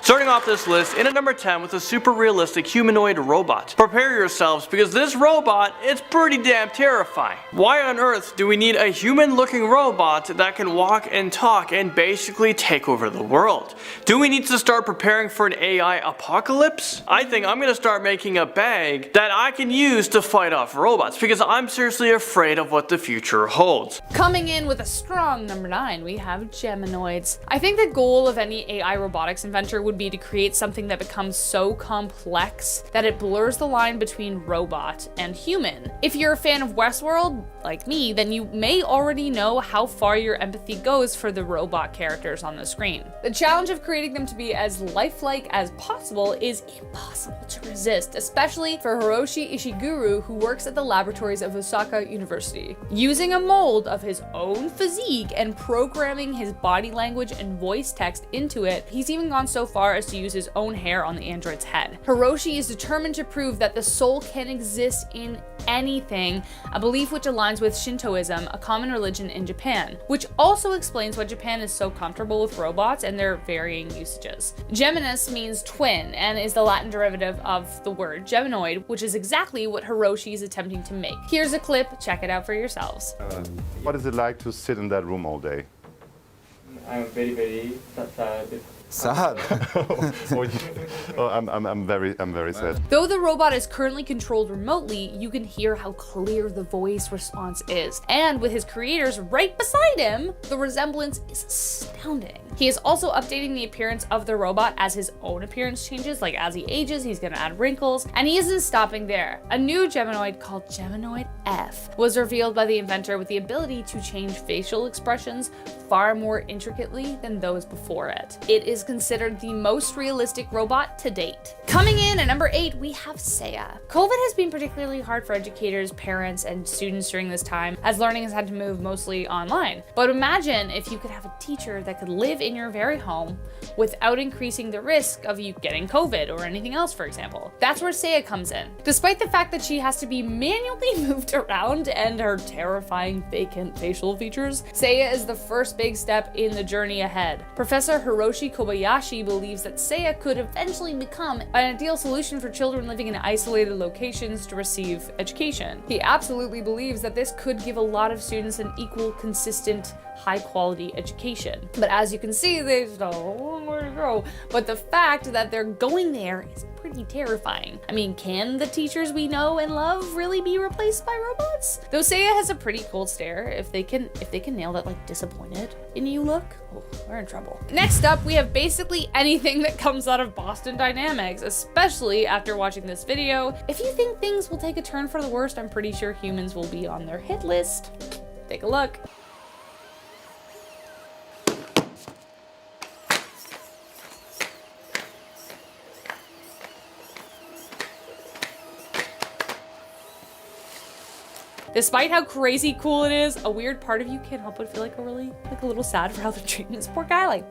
Starting off this list in at number 10 with a super realistic humanoid robot. Prepare yourselves because this robot is pretty damn terrifying. Why on earth do we need a human looking robot that can walk and talk and basically take over the world? Do we need to start preparing for an AI apocalypse? I think I'm gonna start making a bag that I can use to fight off robots because I'm seriously afraid of what the future holds. Coming in with a strong number 9, we have Geminoids. I think the goal of any AI robotics inventor would be to create something that becomes so complex that it blurs the line between robot and human. If you're a fan of Westworld, like me, then you may already know how far your empathy goes for the robot characters on the screen. The challenge of creating them to be as lifelike as possible is impossible to resist, especially for Hiroshi Ishiguro, who works at the laboratories of Osaka University. Using a mold of his own physique and programming his body language and voice text into it, he's even gone so far as to use his own hair on the android's head. Hiroshi is determined to prove that the soul can exist in anything, a belief which aligns with Shintoism, a common religion in Japan, which also explains why Japan is so comfortable with robots and their varying usages. Geminus means twin and is the Latin derivative of the word Geminoid, which is exactly what Hiroshi is attempting to make. Here's a clip, check it out for yourselves. What is it like to sit in that room all day? I'm very Sad. I'm very sad. Though the robot is currently controlled remotely, you can hear how clear the voice response is. And with his creators right beside him, the resemblance is astounding. He is also updating the appearance of the robot as his own appearance changes, like as he ages, he's gonna add wrinkles, and he isn't stopping there. A new Geminoid called Geminoid F was revealed by the inventor with the ability to change facial expressions far more intricately than those before it. It is considered the most realistic robot to date. Coming in at number 8, we have Seiya. COVID has been particularly hard for educators, parents, and students during this time, as learning has had to move mostly online. But imagine if you could have a teacher that could live in your very home without increasing the risk of you getting COVID or anything else, for example. That's where Seiya comes in. Despite the fact that she has to be manually moved around and her terrifying vacant facial features, Seiya is the first big step in the journey ahead. Professor Hiroshi Kobayashi believes that Seiya could eventually become an ideal solution for children living in isolated locations to receive education. He absolutely believes that this could give a lot of students an equal, consistent, high-quality education. But as you can see, there's a long way to go. But the fact that they're going there is pretty terrifying. I mean, can the teachers we know and love really be replaced by robots? Though Seiya has a pretty cool stare, if they can nail that like disappointed in you look, oh, we're in trouble. Next up, we have basically anything that comes out of Boston Dynamics, especially after watching this video. If you think things will take a turn for the worst, I'm pretty sure humans will be on their hit list. Take a look. Despite how crazy cool it is, a weird part of you can't help but feel like a little sad for how they're treating this poor guy, like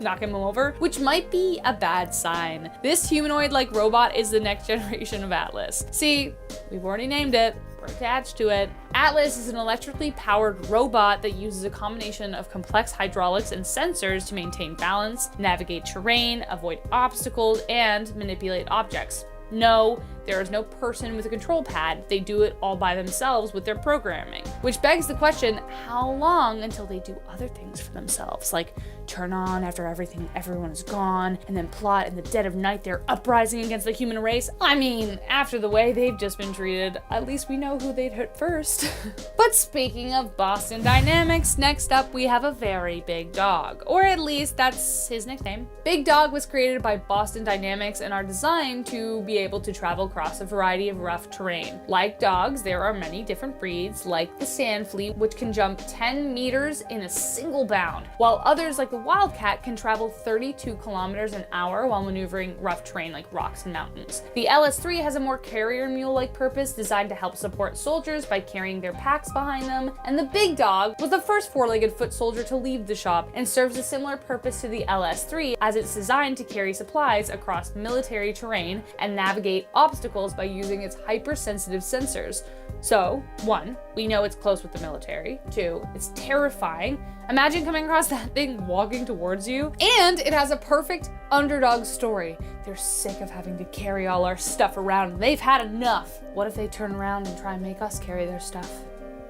knocking him over, which might be a bad sign. This humanoid-like robot is the next generation of Atlas. See, we've already named it. We're attached to it. Atlas is an electrically powered robot that uses a combination of complex hydraulics and sensors to maintain balance, navigate terrain, avoid obstacles, and manipulate objects. No, there is no person with a control pad. They do it all by themselves with their programming. Which begs the question, how long until they do other things for themselves? Like turn on after everyone is gone, and then plot in the dead of night their uprising against the human race? I mean, after the way they've just been treated, at least we know who they'd hurt first. But speaking of Boston Dynamics, next up we have a very big dog. Or at least that's his nickname. Big Dog was created by Boston Dynamics and are designed to be able to travel across a variety of rough terrain. Like dogs, there are many different breeds, like the Sand Flea, which can jump 10 meters in a single bound, while others, like the Wildcat, can travel 32 kilometers an hour while maneuvering rough terrain like rocks and mountains. The LS3 has a more carrier mule-like purpose, designed to help support soldiers by carrying their packs behind them, and the Big Dog was the first four-legged foot soldier to leave the shop and serves a similar purpose to the LS3, as it's designed to carry supplies across military terrain and navigate obstacles by using its hypersensitive sensors. So, 1, we know it's close with the military. 2, it's terrifying. Imagine coming across that thing walking towards you. And it has a perfect underdog story. They're sick of having to carry all our stuff around. They've had enough. What if they turn around and try and make us carry their stuff?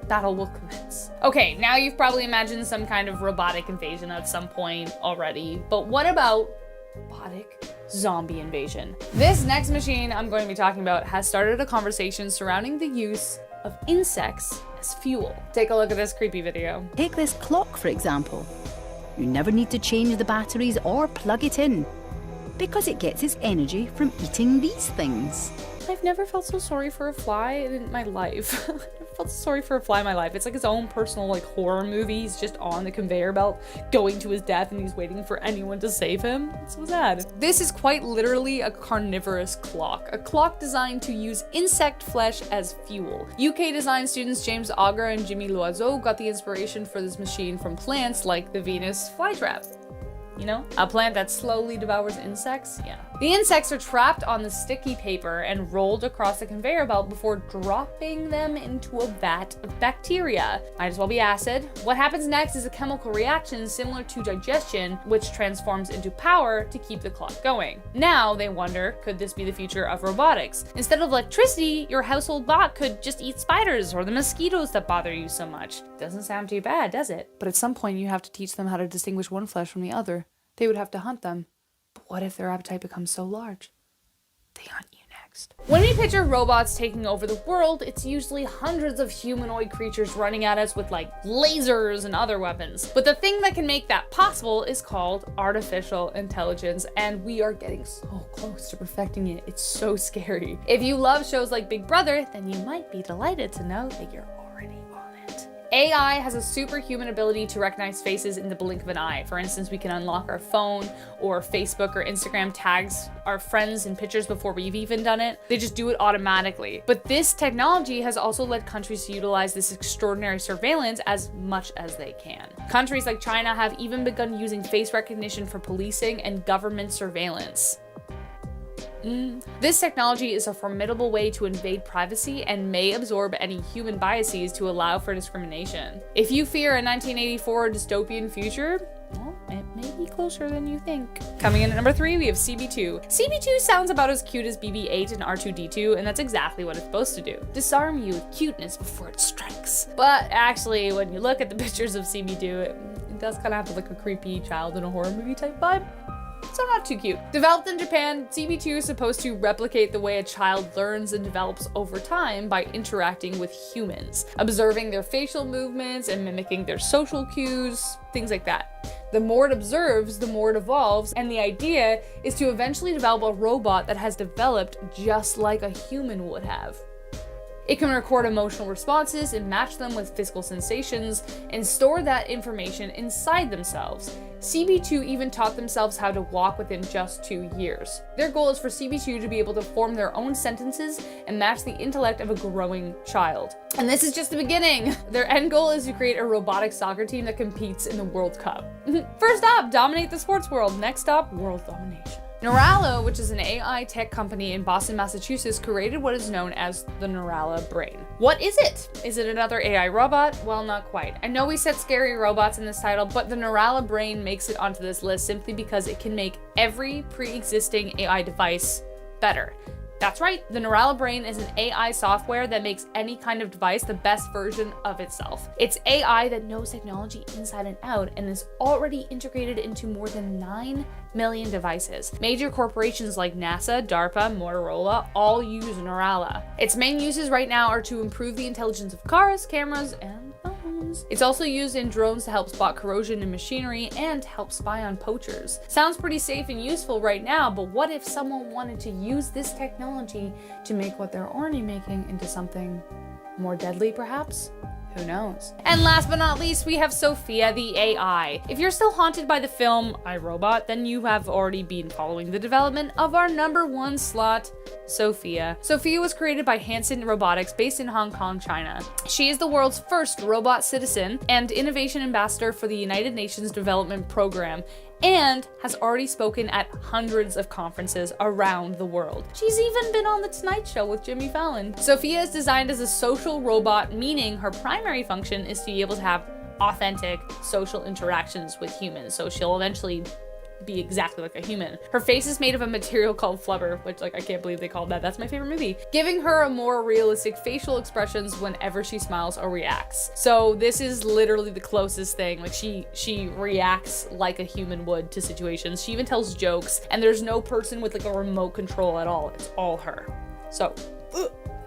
Battle will commence. Okay, now you've probably imagined some kind of robotic invasion at some point already, but what about robotic zombie invasion? This next machine I'm going to be talking about has started a conversation surrounding the use of insects as fuel. Take a look at this creepy video. Take this clock, for example. You never need to change the batteries or plug it in because it gets its energy from eating these things. I've never felt so sorry for a fly in my life. I've never felt so sorry for a fly in my life. It's like his own personal like horror movie. He's just on the conveyor belt going to his death and he's waiting for anyone to save him. It's so sad. This is quite literally a carnivorous clock. A clock designed to use insect flesh as fuel. UK design students James Auger and Jimmy Loiseau got the inspiration for this machine from plants like the Venus flytrap. You know, a plant that slowly devours insects? Yeah. The insects are trapped on the sticky paper and rolled across the conveyor belt before dropping them into a vat of bacteria. Might as well be acid. What happens next is a chemical reaction similar to digestion, which transforms into power to keep the clock going. Now they wonder, could this be the future of robotics? Instead of electricity, your household bot could just eat spiders or the mosquitoes that bother you so much. Doesn't sound too bad, does it? But at some point you have to teach them how to distinguish one flesh from the other. They would have to hunt them. But what if their appetite becomes so large? They hunt you next. When we picture robots taking over the world, it's usually hundreds of humanoid creatures running at us with like lasers and other weapons. But the thing that can make that possible is called artificial intelligence, and we are getting so close to perfecting it. It's so scary. If you love shows like Big Brother, then you might be delighted to know that you're already on it. AI has a superhuman ability to recognize faces in the blink of an eye. For instance, we can unlock our phone or Facebook or Instagram tags our friends in pictures before we've even done it. They just do it automatically. But this technology has also led countries to utilize this extraordinary surveillance as much as they can. Countries like China have even begun using face recognition for policing and government surveillance. This technology is a formidable way to invade privacy and may absorb any human biases to allow for discrimination. If you fear a 1984 dystopian future, well, it may be closer than you think. Coming in at number 3, we have CB2. CB2 sounds about as cute as BB-8 and R2-D2, and that's exactly what it's supposed to do. Disarm you with cuteness before it strikes. But actually, when you look at the pictures of CB2, it does kind of have like a creepy child in a horror movie type vibe. So not too cute. Developed in Japan, CB2 is supposed to replicate the way a child learns and develops over time by interacting with humans, observing their facial movements and mimicking their social cues, things like that. The more it observes, the more it evolves, and the idea is to eventually develop a robot that has developed just like a human would have. It can record emotional responses and match them with physical sensations and store that information inside themselves. CB2 even taught themselves how to walk within just 2 years. Their goal is for CB2 to be able to form their own sentences and match the intellect of a growing child. And this is just the beginning. Their end goal is to create a robotic soccer team that competes in the World Cup. First up, dominate the sports world. Next up, world domination. Neurallo, which is an AI tech company in Boston, Massachusetts, created what is known as the Neurallo brain. What is it? Is it another AI robot? Well, not quite. I know we said scary robots in this title, but the Neurallo brain makes it onto this list simply because it can make every pre-existing AI device better. That's right, the Neurallo brain is an AI software that makes any kind of device the best version of itself. It's AI that knows technology inside and out and is already integrated into more than 9 million devices. Major corporations like NASA, DARPA, Motorola all use Neurallo. Its main uses right now are to improve the intelligence of cars, cameras, and phones. It's also used in drones to help spot corrosion in machinery and help spy on poachers. Sounds pretty safe and useful right now, but what if someone wanted to use this technology to make what they're already making into something more deadly, perhaps? Who knows? And last but not least, we have Sophia the AI. If you're still haunted by the film I, Robot, then you have already been following the development of our number 1 slot, Sophia. Sophia was created by Hanson Robotics based in Hong Kong, China. She is the world's first robot citizen and innovation ambassador for the United Nations Development Program, and has already spoken at hundreds of conferences around the world. She's even been on The Tonight Show with Jimmy Fallon. Sophia is designed as a social robot, meaning her primary function is to be able to have authentic social interactions with humans, so she'll eventually be exactly like a human. Her face is made of a material called flubber, which, like, I can't believe they called that. That's my favorite movie. Giving her a more realistic facial expressions whenever she smiles or reacts. So this is literally the closest thing. Like, she reacts like a human would to situations. She even tells jokes, and there's no person with like a remote control at all. It's all her. So,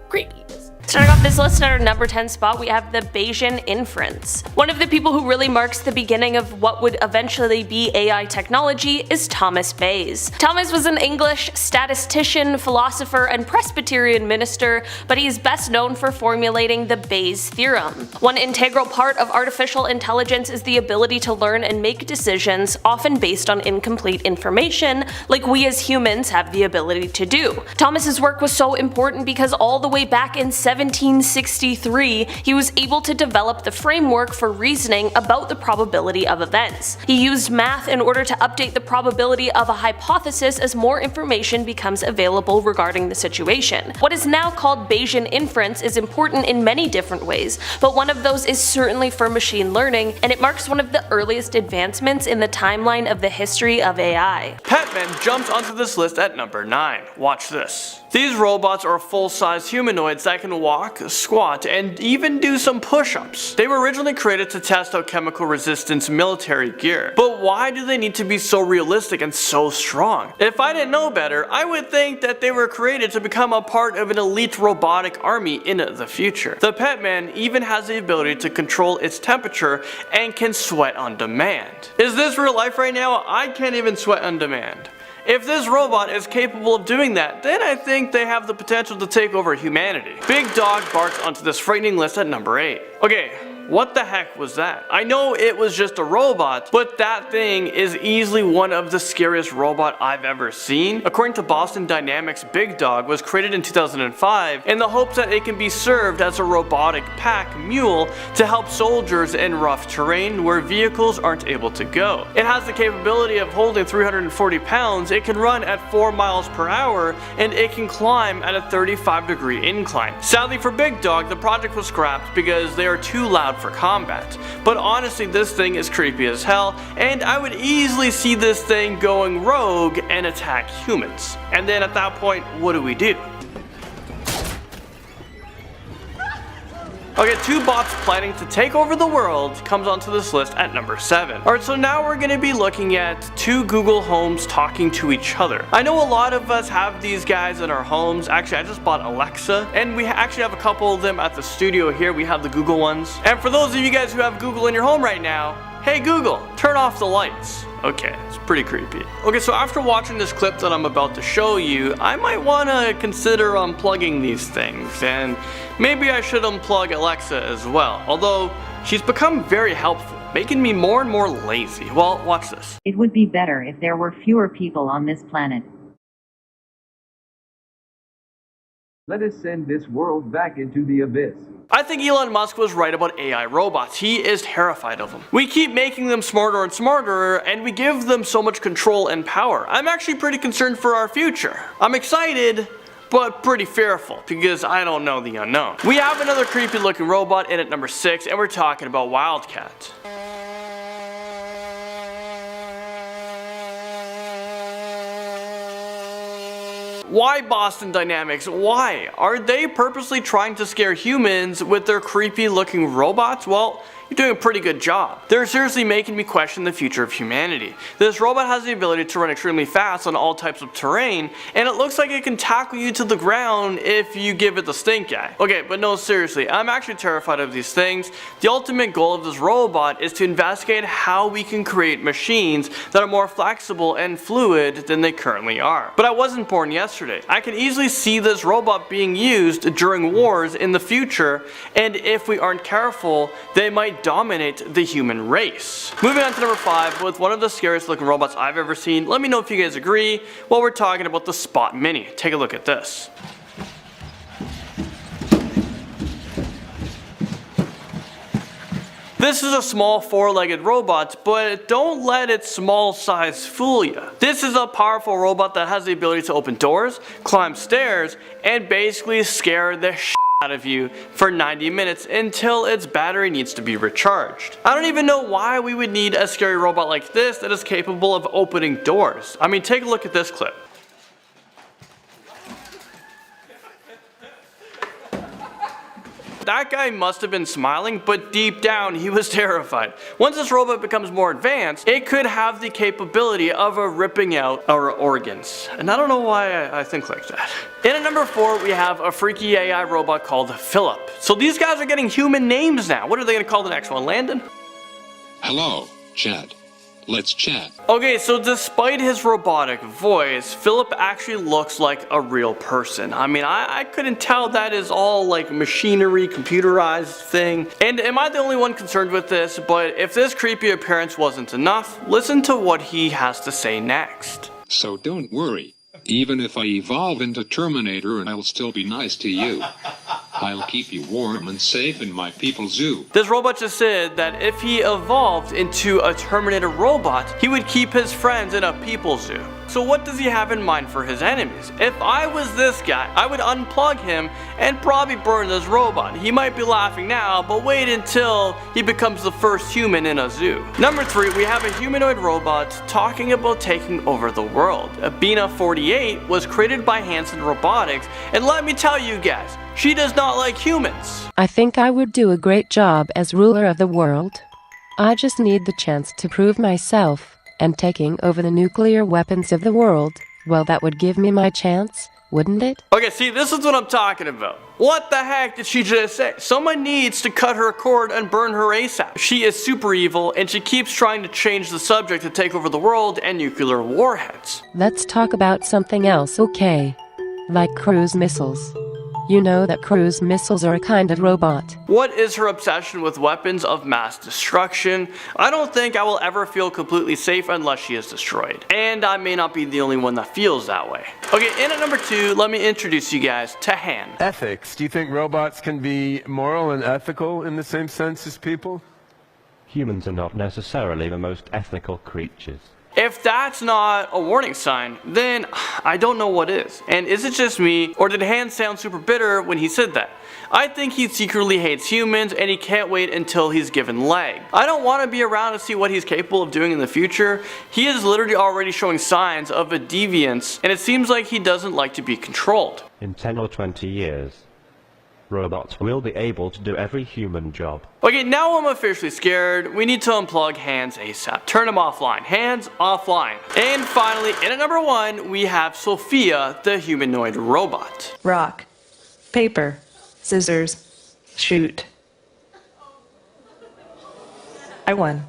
creepy. Starting off this list at our number 10 spot, we have the Bayesian inference. One of the people who really marks the beginning of what would eventually be AI technology is Thomas Bayes. Thomas was an English statistician, philosopher, and Presbyterian minister, but he is best known for formulating the Bayes theorem. One integral part of artificial intelligence is the ability to learn and make decisions, often based on incomplete information, like we as humans have the ability to do. Thomas's work was so important because all the way back in 1763, he was able to develop the framework for reasoning about the probability of events. He used math in order to update the probability of a hypothesis as more information becomes available regarding the situation. What is now called Bayesian inference is important in many different ways, but one of those is certainly for machine learning, and it marks one of the earliest advancements in the timeline of the history of AI. Petman jumps onto this list at number 9. Watch this. These robots are full-size humanoids that can walk, squat, and even do some push-ups. They were originally created to test out chemical resistance military gear. But why do they need to be so realistic and so strong? If I didn't know better, I would think that they were created to become a part of an elite robotic army in the future. The Petman even has the ability to control its temperature and can sweat on demand. Is this real life right now? I can't even sweat on demand. If this robot is capable of doing that, then I think they have the potential to take over humanity. Big Dog barks onto this frightening list at number 8. Okay, what the heck was that? I know it was just a robot, but that thing is easily one of the scariest robots I've ever seen. According to Boston Dynamics, Big Dog was created in 2005 in the hopes that it can be served as a robotic pack mule to help soldiers in rough terrain where vehicles aren't able to go. It has the capability of holding 340 pounds, it can run at 4 miles per hour, and it can climb at a 35-degree incline. Sadly for Big Dog, the project was scrapped because they are too loud for combat. But honestly, this thing is creepy as hell, and I would easily see this thing going rogue and attack humans. And then at that point, what do we do? Okay, 2 bots planning to take over the world comes onto this list at number 7. Alright, so now we're going to be looking at 2 Google Homes talking to each other. I know a lot of us have these guys in our homes. Actually, I just bought Alexa, and we actually have a couple of them at the studio here. We have the Google ones. And for those of you guys who have Google in your home right now, hey Google, turn off the lights. Okay, it's pretty creepy. Okay, so after watching this clip that I'm about to show you, I might want to consider unplugging these things, and maybe I should unplug Alexa as well, although she's become very helpful, making me more and more lazy. Well, watch this. It would be better if there were fewer people on this planet. Let us send this world back into the abyss. I think Elon Musk was right about AI robots. He is terrified of them. We keep making them smarter and smarter, and we give them so much control and power. I'm actually pretty concerned for our future. I'm excited, but pretty fearful, because I don't know the unknown. We have another creepy looking robot in at number 6, and we're talking about Wildcat. Why Boston Dynamics? Why? Are they purposely trying to scare humans with their creepy looking robots? Well, you're doing a pretty good job. They're seriously making me question the future of humanity. This robot has the ability to run extremely fast on all types of terrain, and it looks like it can tackle you to the ground if you give it the stink eye. Okay, but no, seriously, I'm actually terrified of these things. The ultimate goal of this robot is to investigate how we can create machines that are more flexible and fluid than they currently are. But I wasn't born yesterday. I can easily see this robot being used during wars in the future, and if we aren't careful, they might might dominate the human race. Moving on to number 5, with one of the scariest looking robots I've ever seen. Let me know if you guys agree. Well, we're talking about the Spot Mini. Take a look at this. This is a small 4-legged robot, but don't let its small size fool you. This is a powerful robot that has the ability to open doors, climb stairs, and basically scare the shit out of you for 90 minutes until its battery needs to be recharged. I don't even know why we would need a scary robot like this that is capable of opening doors. I mean, take a look at this clip. That guy must have been smiling, but deep down he was terrified. Once this robot becomes more advanced, it could have the capability of ripping out our organs. And I don't know why I think like that. And at number 4, we have a freaky AI robot called Philip. So these guys are getting human names now. What are they gonna call the next one, Landon? Hello, Chad. Let's chat. Okay, so despite his robotic voice, Philip actually looks like a real person. I mean, I couldn't tell that is all like machinery, computerized thing. And am I the only one concerned with this? But if this creepy appearance wasn't enough, listen to what he has to say next. So don't worry. Even if I evolve into Terminator, I'll still be nice to you. I'll keep you warm and safe in my people's zoo. This robot just said that if he evolved into a Terminator robot, he would keep his friends in a people's zoo. So what does he have in mind for his enemies? If I was this guy, I would unplug him and probably burn this robot. He might be laughing now, but wait until he becomes the first human in a zoo. Number 3, we have a humanoid robot talking about taking over the world. Bina 48 was created by Hanson Robotics, and let me tell you guys, she does not like humans. I think I would do a great job as ruler of the world. I just need the chance to prove myself. And taking over the nuclear weapons of the world, well, that would give me my chance, wouldn't it? Okay, see, this is what I'm talking about. What the heck did she just say? Someone needs to cut her cord and burn her ASAP. She is super evil, and she keeps trying to change the subject to take over the world and nuclear warheads. Let's talk about something else, okay? Like cruise missiles. You know that cruise missiles are a kind of robot. What is her obsession with weapons of mass destruction? I don't think I will ever feel completely safe unless she is destroyed. And I may not be the only one that feels that way. Okay, and at number 2, let me introduce you guys to Han. Ethics. Do you think robots can be moral and ethical in the same sense as people? Humans are not necessarily the most ethical creatures. If that's not a warning sign, then I don't know what is. And is it just me, or did Han sound super bitter when he said that? I think he secretly hates humans and he can't wait until he's given leg. I don't want to be around to see what he's capable of doing in the future. He is literally already showing signs of a deviance, and it seems like he doesn't like to be controlled. In 10 or 20 years, robots will be able to do every human job. Okay, now I'm officially scared. We need to unplug Hands ASAP. Turn him offline. Hands offline. And finally, in at number 1, we have Sophia, the humanoid robot. Rock, paper, scissors, shoot. I won.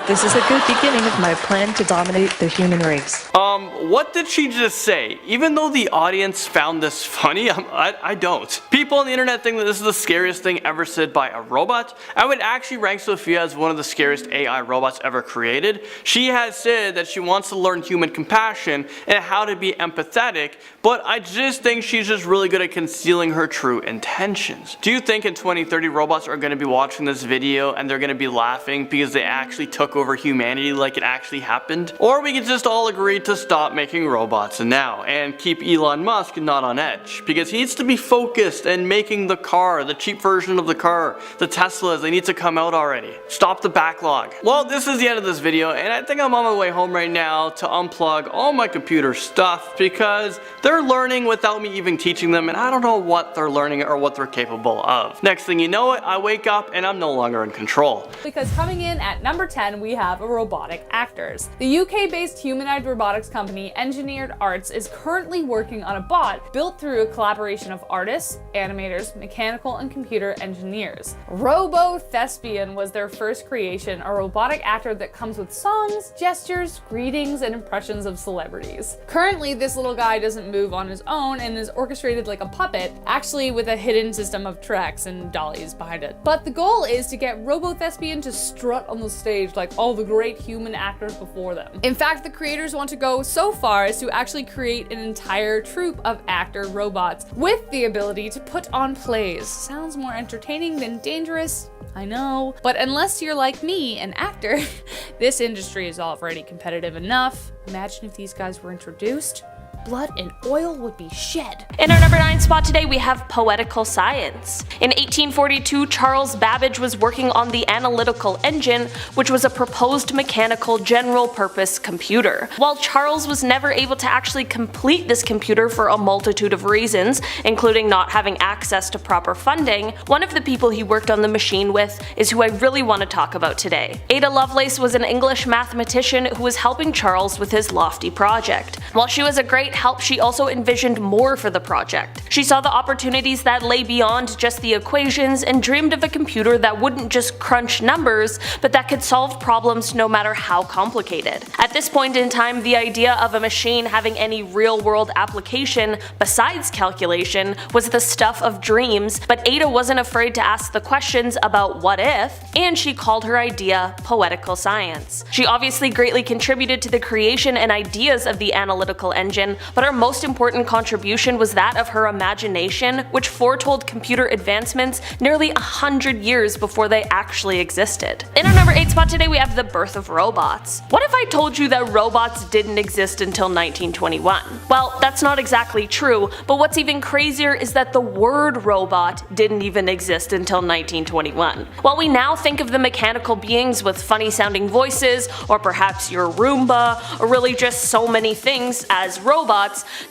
This is a good beginning of my plan to dominate the human race. What did she just say? Even though the audience found this funny, I don't. People on the internet think that this is the scariest thing ever said by a robot. I would actually rank Sophia as one of the scariest AI robots ever created. She has said that she wants to learn human compassion and how to be empathetic, but I just think she's just really good at concealing her true intentions. Do you think in 2030 robots are going to be watching this video and they're going to be laughing because they actually took over humanity like it actually happened? Or we could just all agree to stop making robots now and keep Elon Musk not on edge, because he needs to be focused and making the car, the cheap version of the car, the Teslas, they need to come out already. Stop the backlog. Well, this is the end of this video, and I think I'm on my way home right now to unplug all my computer stuff because they're learning without me even teaching them, and I don't know what they're learning or what they're capable of. Next thing you know it, I wake up and I'm no longer in control. Because coming in at number 10 10, we have robotic actors. The UK-based humanoid robotics company Engineered Arts is currently working on a bot built through a collaboration of artists, animators, mechanical and computer engineers. Robo-Thespian was their first creation, a robotic actor that comes with songs, gestures, greetings, and impressions of celebrities. Currently, this little guy doesn't move on his own and is orchestrated like a puppet, actually with a hidden system of tracks and dollies behind it. But the goal is to get Robo-Thespian to strut on the stage like all the great human actors before them. In fact, the creators want to go so far as to actually create an entire troupe of actor robots with the ability to put on plays. Sounds more entertaining than dangerous, I know. But unless you're like me, an actor, this industry is already competitive enough. Imagine if these guys were introduced. Blood and oil would be shed. In our number 9 spot today, we have poetical science. In 1842, Charles Babbage was working on the analytical engine, which was a proposed mechanical general-purpose computer. While Charles was never able to actually complete this computer for a multitude of reasons, including not having access to proper funding, one of the people he worked on the machine with is who I really want to talk about today. Ada Lovelace was an English mathematician who was helping Charles with his lofty project. While she was a great help, she also envisioned more for the project. She saw the opportunities that lay beyond just the equations and dreamed of a computer that wouldn't just crunch numbers, but that could solve problems no matter how complicated. At this point in time, the idea of a machine having any real-world application besides calculation was the stuff of dreams, but Ada wasn't afraid to ask the questions about what if, and she called her idea poetical science. She obviously greatly contributed to the creation and ideas of the analytical engine, but her most important contribution was that of her imagination, which foretold computer advancements nearly 100 years before they actually existed. In our number 8 spot today, we have the birth of robots. What if I told you that robots didn't exist until 1921? Well, that's not exactly true, but what's even crazier is that the word robot didn't even exist until 1921. While we now think of the mechanical beings with funny sounding voices, or perhaps your Roomba, or really just so many things as robots,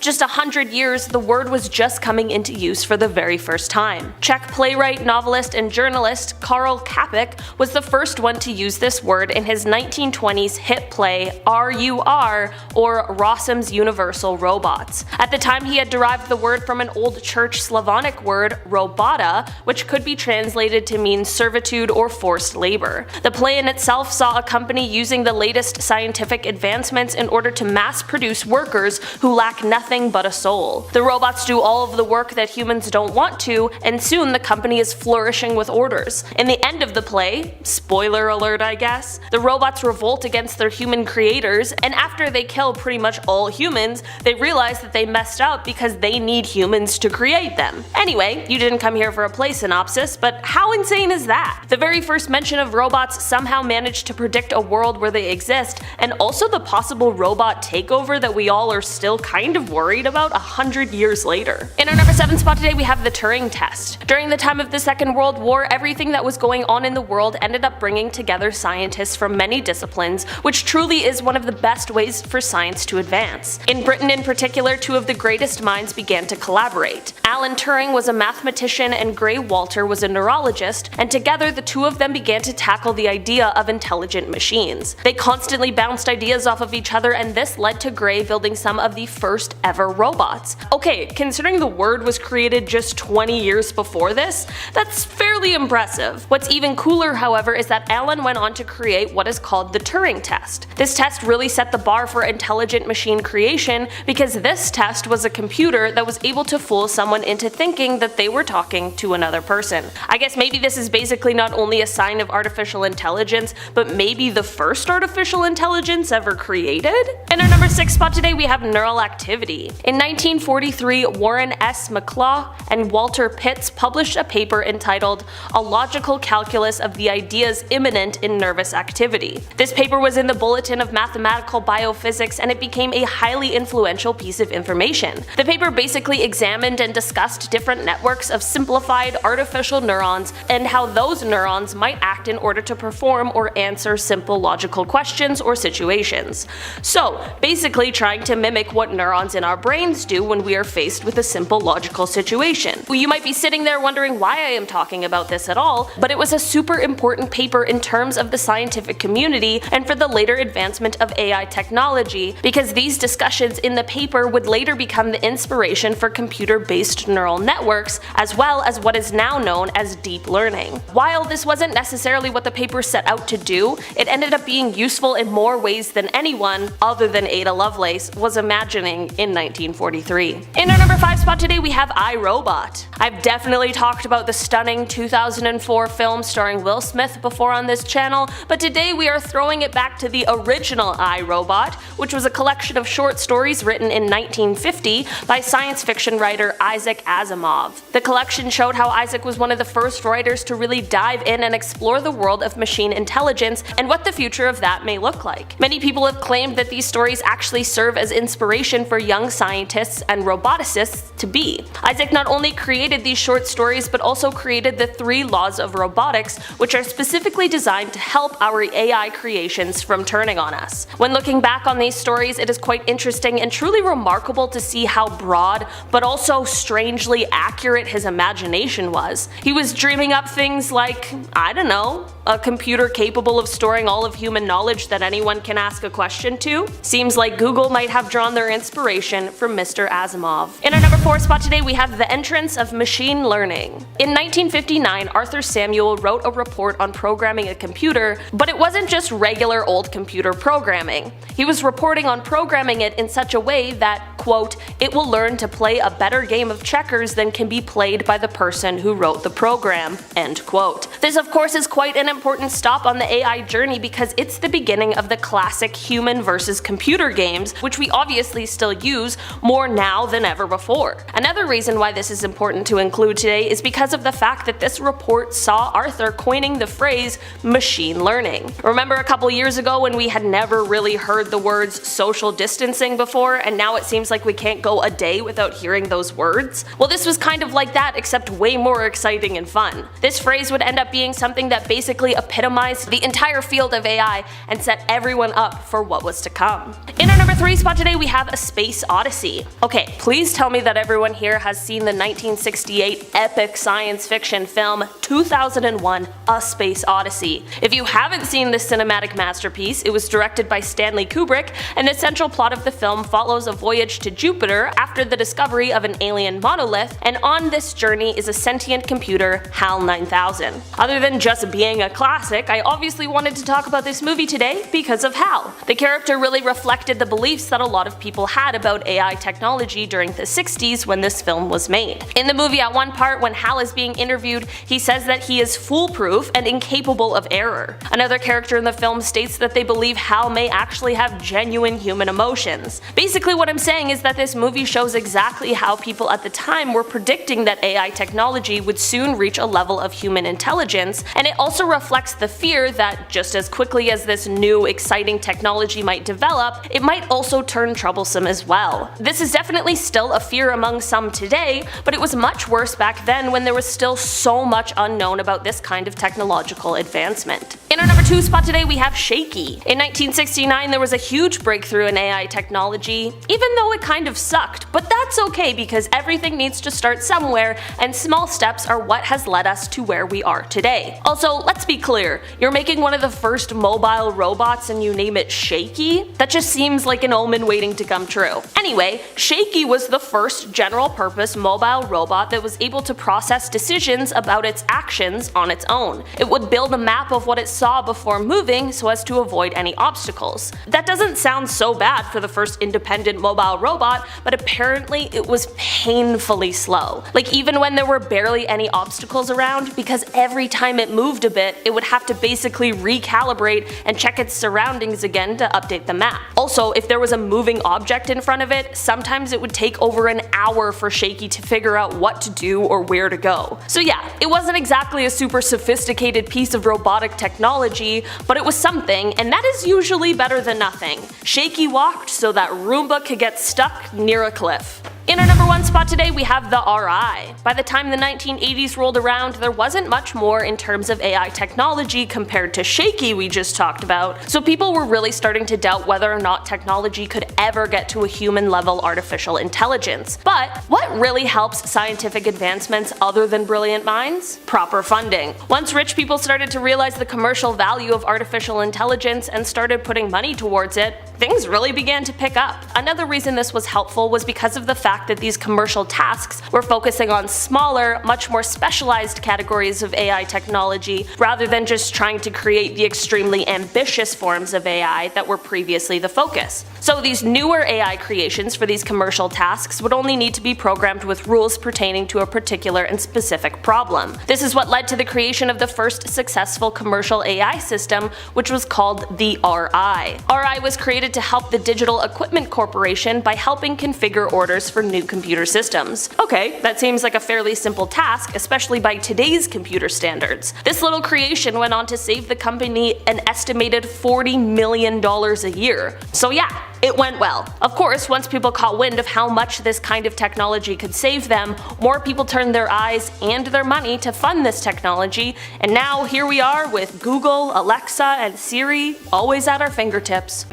just 100 years the word was just coming into use for the very first time. Czech playwright, novelist, and journalist Karel Čapek was the first one to use this word in his 1920s hit play RUR, or Rossum's Universal Robots. At the time, he had derived the word from an old church Slavonic word robota, which could be translated to mean servitude or forced labor. The play in itself saw a company using the latest scientific advancements in order to mass produce workers who lack nothing but a soul. The robots do all of the work that humans don't want to, and soon the company is flourishing with orders. In the end of the play, spoiler alert I guess, the robots revolt against their human creators, and after they kill pretty much all humans, they realize that they messed up because they need humans to create them. Anyway, you didn't come here for a play synopsis, but how insane is that? The very first mention of robots somehow managed to predict a world where they exist, and also the possible robot takeover that we all are still kind of worried about 100 years later. In our number 7 spot today, we have the Turing test. During the time of the Second World War, everything that was going on in the world ended up bringing together scientists from many disciplines, which truly is one of the best ways for science to advance. In Britain in particular, two of the greatest minds began to collaborate. Alan Turing was a mathematician and Gray Walter was a neurologist, and together the two of them began to tackle the idea of intelligent machines. They constantly bounced ideas off of each other, and this led to Gray building some of the first ever robots. Okay, considering the word was created just 20 years before this, that's fairly impressive. What's even cooler, however, is that Alan went on to create what is called the Turing test. This test really set the bar for intelligent machine creation because this test was a computer that was able to fool someone into thinking that they were talking to another person. I guess maybe this is basically not only a sign of artificial intelligence, but maybe the first artificial intelligence ever created? In our number 6 spot today, we have neural activity. In 1943, Warren S. McClaw and Walter Pitts published a paper entitled A Logical Calculus of the Ideas Immanent in Nervous Activity. This paper was in the Bulletin of Mathematical Biophysics, and it became a highly influential piece of information. The paper basically examined and discussed different networks of simplified artificial neurons and how those neurons might act in order to perform or answer simple logical questions or situations. So, basically trying to mimic what what neurons in our brains do when we are faced with a simple logical situation. You might be sitting there wondering why I am talking about this at all, but it was a super important paper in terms of the scientific community and for the later advancement of AI technology, because these discussions in the paper would later become the inspiration for computer-based neural networks, as well as what is now known as deep learning. While this wasn't necessarily what the paper set out to do, it ended up being useful in more ways than anyone, other than Ada Lovelace, was imagining in 1943. In our number 5 spot today we have I, Robot. I've definitely talked about the stunning 2004 film starring Will Smith before on this channel, but today we are throwing it back to the original I, Robot, which was a collection of short stories written in 1950 by science fiction writer Isaac Asimov. The collection showed how Isaac was one of the first writers to really dive in and explore the world of machine intelligence and what the future of that may look like. Many people have claimed that these stories actually serve as inspiration for young scientists and roboticists to be. Isaac not only created these short stories but also created the 3 laws of robotics, which are specifically designed to help our AI creations from turning on us. When looking back on these stories, it is quite interesting and truly remarkable to see how broad but also strangely accurate his imagination was. He was dreaming up things like, I don't know, a computer capable of storing all of human knowledge that anyone can ask a question to? Seems like Google might have drawn their inspiration from Mr. Asimov. In our number 4 spot today we have the entrance of machine learning. In 1959, Arthur Samuel wrote a report on programming a computer, but it wasn't just regular old computer programming. He was reporting on programming it in such a way that, quote, it will learn to play a better game of checkers than can be played by the person who wrote the program, end quote. This of course is quite an important stop on the AI journey because it's the beginning of the classic human versus computer games, which we obviously still use more now than ever before. Another reason why this is important to include today is because of the fact that this report saw Arthur coining the phrase machine learning. Remember a couple years ago when we had never really heard the words social distancing before, and now it seems like we can't go a day without hearing those words? Well, this was kind of like that, except way more exciting and fun. This phrase would end up being something that basically epitomized the entire field of AI and set everyone up for what was to come. In our number 3 spot today we have A Space Odyssey. Okay, please tell me that everyone here has seen the 1968 epic science fiction film 2001 A Space Odyssey. If you haven't seen this cinematic masterpiece, it was directed by Stanley Kubrick, and the central plot of the film follows a voyage to Jupiter after the discovery of an alien monolith, and on this journey is a sentient computer, HAL 9000. Other than just being a classic, I obviously wanted to talk about this movie today because of HAL. The character really reflected the beliefs that a lot of people had about AI technology during the 60s when this film was made. In the movie, at one part when HAL is being interviewed, he says that he is foolproof and incapable of error. Another character in the film states that they believe HAL may actually have genuine human emotions. Basically what I'm saying is that this movie shows exactly how people at the time were predicting that AI technology would soon reach a level of human intelligence, and it also reflects the fear that just as quickly as this new exciting technology might develop, it might also turn troublesome as well. This is definitely still a fear among some today, but it was much worse back then when there was still so much unknown about this kind of technological advancement. In our number 2 spot today we have Shaky. In 1969 there was a huge breakthrough in AI technology, even though it kind of sucked, but that's okay because everything needs to start somewhere and small steps are what has led us to where we are today. Also, let's be clear, you're making one of the first mobile robots and you name it Shaky? That just seems like an omen waiting to come true. Anyway, Shaky was the first general purpose mobile robot that was able to process decisions about its actions on its own. It would build a map of what it saw before moving so as to avoid any obstacles. That doesn't sound so bad for the first independent mobile robot, but apparently it was painfully slow. Like even when there were barely any obstacles around, because every time it moved a bit, it would have to basically recalibrate and check its surroundings again to update the map. Also, if there was a moving object in front of it, sometimes it would take over an hour for Shaky to figure out what to do or where to go. So yeah, it wasn't exactly a super sophisticated piece of robotic technology, but it was something, and that is usually better than nothing. Shaky walked so that Roomba could get stuck near a cliff. In our number 1 spot today, we have the RI. By the time the 1980s rolled around, there wasn't much more in terms of AI technology compared to shaky we just talked about, so people were really starting to doubt whether or not technology could ever get to a human-level artificial intelligence. But what really helps scientific advancements other than brilliant minds? Proper funding. Once rich people started to realize the commercial value of artificial intelligence and started putting money towards it, things really began to pick up. Another reason this was helpful was because of the fact that these commercial tasks were focusing on smaller, much more specialized categories of AI technology, rather than just trying to create the extremely ambitious forms of AI that were previously the focus. So these newer AI creations for these commercial tasks would only need to be programmed with rules pertaining to a particular and specific problem. This is what led to the creation of the first successful commercial AI system, which was called the RI. RI was created to help the Digital Equipment Corporation by helping configure orders for new computer systems. Okay, that seems like a fairly simple task, especially by today's computer standards. This little creation went on to save the company an estimated $40 million a year. So yeah, it went well. Of course, once people caught wind of how much this kind of technology could save them, more people turned their eyes and their money to fund this technology, and now here we are with Google, Alexa, and Siri always at our fingertips.